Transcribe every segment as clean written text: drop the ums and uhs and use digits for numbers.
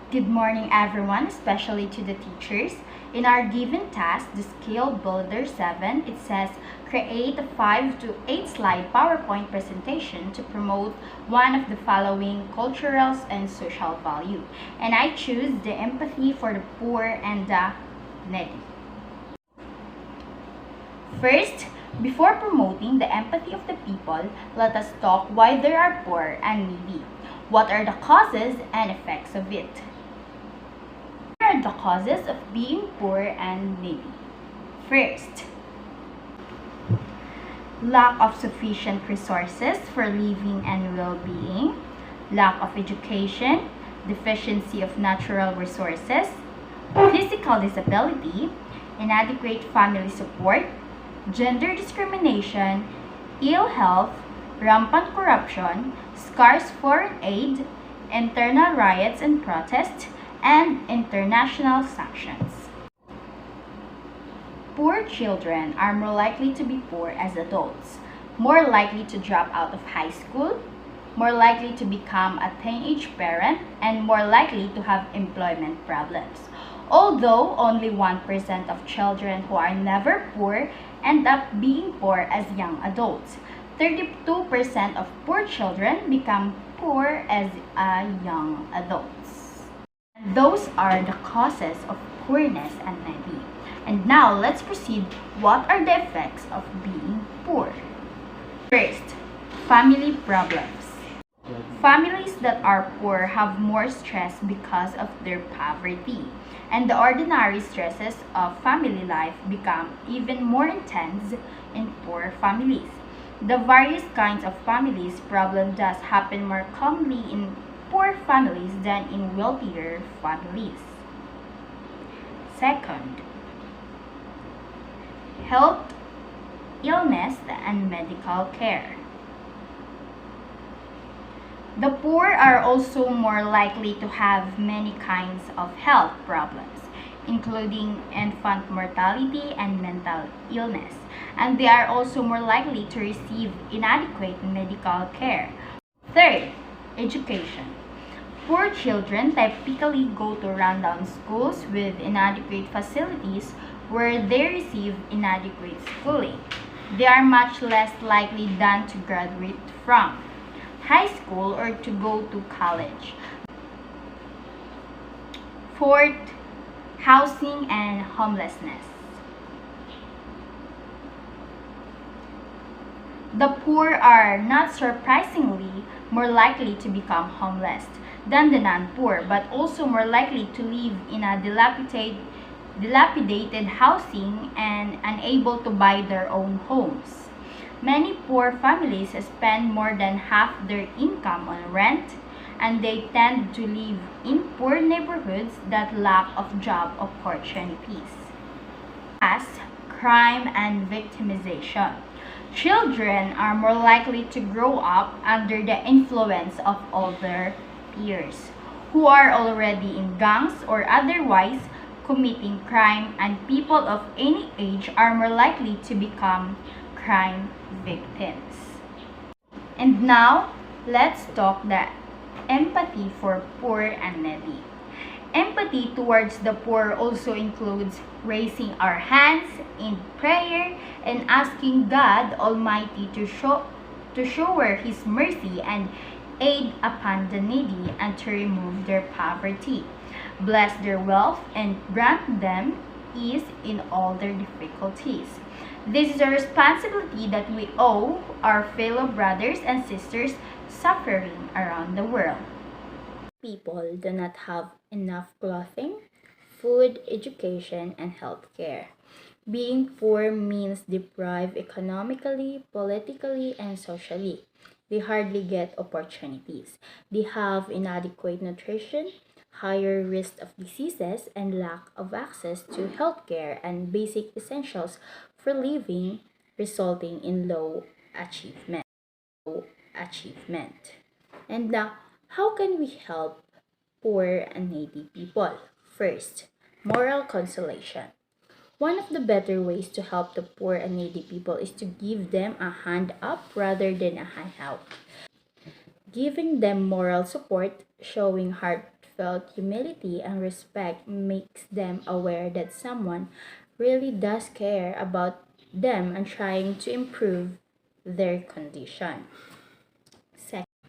Good morning, everyone, especially to the teachers. In our given task, the Skill Builder 7, it says create a 5 to 8 slide PowerPoint presentation to promote one of the following cultural and social value. And I choose the empathy for the poor and the needy. First, before promoting the empathy of the people, let us talk why they are poor and needy. What are the causes and effects of it? Here are the causes of being poor and needy. First, lack of sufficient resources for living and well-being, lack of education, deficiency of natural resources, physical disability, inadequate family support, gender discrimination, ill health, rampant corruption, scarce foreign aid, internal riots and protests, and international sanctions. Poor children are more likely to be poor as adults, more likely to drop out of high school, more likely to become a teenage parent, and more likely to have employment problems. Although only 1% of children who are never poor end up being poor as young adults, 32% of poor children become poor as young adults. And those are the causes of poorness and needy. And now let's proceed. What are the effects of being poor? First, family problems. Families that are poor have more stress because of their poverty, and the ordinary stresses of family life become even more intense in poor families. The various kinds of families problem does happen more commonly in poor families than in wealthier families. Second, health, illness, and medical care. The poor are also more likely to have many kinds of health problems, including infant mortality and mental illness, and they are also more likely to receive inadequate medical care. Third, education. Poor children typically go to rundown schools with inadequate facilities where they receive inadequate schooling. They are much less likely than to graduate from high school or to go to college. Fourth, housing and homelessness. The poor are, not surprisingly, more likely to become homeless than the non-poor, but also more likely to live in a dilapidated housing and unable to buy their own homes. Many poor families spend more than half their income on rent, and they tend to live in poor neighborhoods that lack of job opportunities. As crime and victimization. Children are more likely to grow up under the influence of older peers who are already in gangs or otherwise committing crime, and people of any age are more likely to become crime victims. And now, let's talk the empathy for poor and needy. Empathy towards the poor also includes raising our hands in prayer and asking God Almighty to shower His mercy and aid upon the needy and to remove their poverty, bless their wealth, and grant them ease in all their difficulties. This is a responsibility that we owe our fellow brothers and sisters suffering around the world. People do not have enough clothing, food, education, and health care. Being poor means deprived economically, politically, and socially. They hardly get opportunities. They have inadequate nutrition, higher risk of diseases, and lack of access to healthcare and basic essentials for living, resulting in low achievement. And now, how can we help poor and needy people? First, moral consolation. One of the better ways to help the poor and needy people is to give them a hand up rather than a hand out. Giving them moral support, showing heartfelt humility and respect makes them aware that someone really does care about them and trying to improve their condition.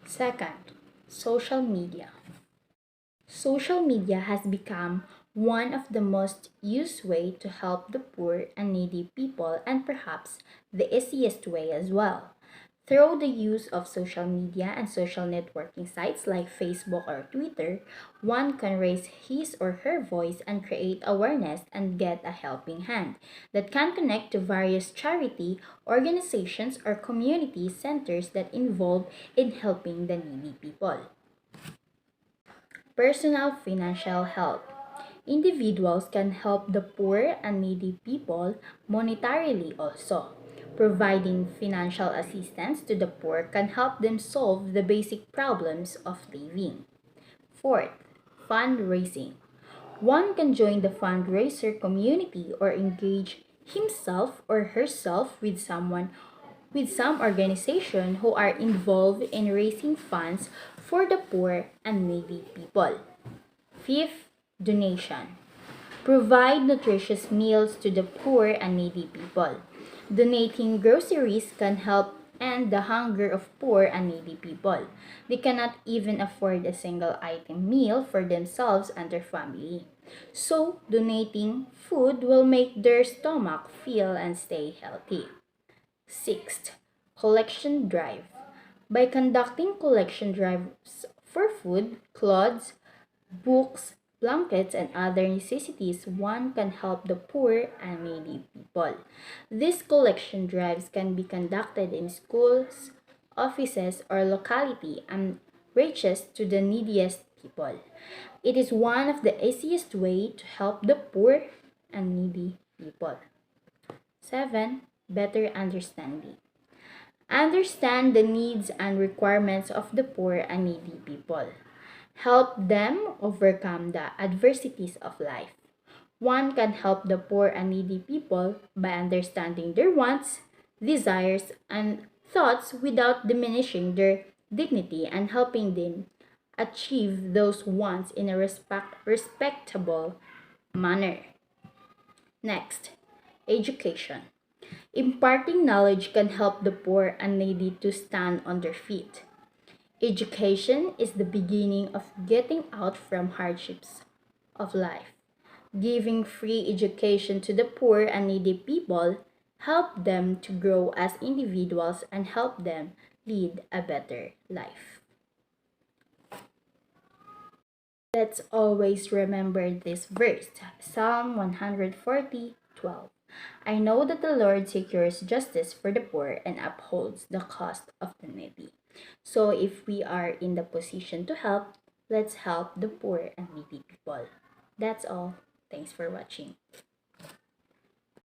Second, social media. Social media has become one of the most used way to help the poor and needy people and perhaps the easiest way as well. Through the use of social media and social networking sites like Facebook or Twitter, one can raise his or her voice and create awareness and get a helping hand that can connect to various charity organizations or community centers that involve in helping the needy people. Personal financial help. Individuals can help the poor and needy people monetarily also. Providing financial assistance to the poor can help them solve the basic problems of living. Fourth, fundraising. One can join the fundraiser community or engage himself or herself with some organization who are involved in raising funds for the poor and needy people. Fifth, donation. Provide nutritious meals to the poor and needy people. Donating groceries can help end the hunger of poor and needy people. They cannot even afford a single item meal for themselves and their family. So, donating food will make their stomach feel and stay healthy. Sixth, collection drive. By conducting collection drives for food, clothes, books, blankets, and other necessities, one can help the poor and needy people. These collection drives can be conducted in schools, offices, or locality and reaches to the neediest people. It is one of the easiest way to help the poor and needy people. 7. Better understanding. Understand the needs and requirements of the poor and needy people. Help them overcome the adversities of life. One can help the poor and needy people by understanding their wants, desires, and thoughts without diminishing their dignity and helping them achieve those wants in a respectable manner. Next, education. Imparting knowledge can help the poor and needy to stand on their feet. Education is the beginning of getting out from hardships of life. Giving free education to the poor and needy people help them to grow as individuals and help them lead a better life. Let's always remember this verse, Psalm 140:12. I know that the Lord secures justice for the poor and upholds the cause of the needy. So if we are in the position to help, let's help the poor and needy people. That's all. Thanks for watching.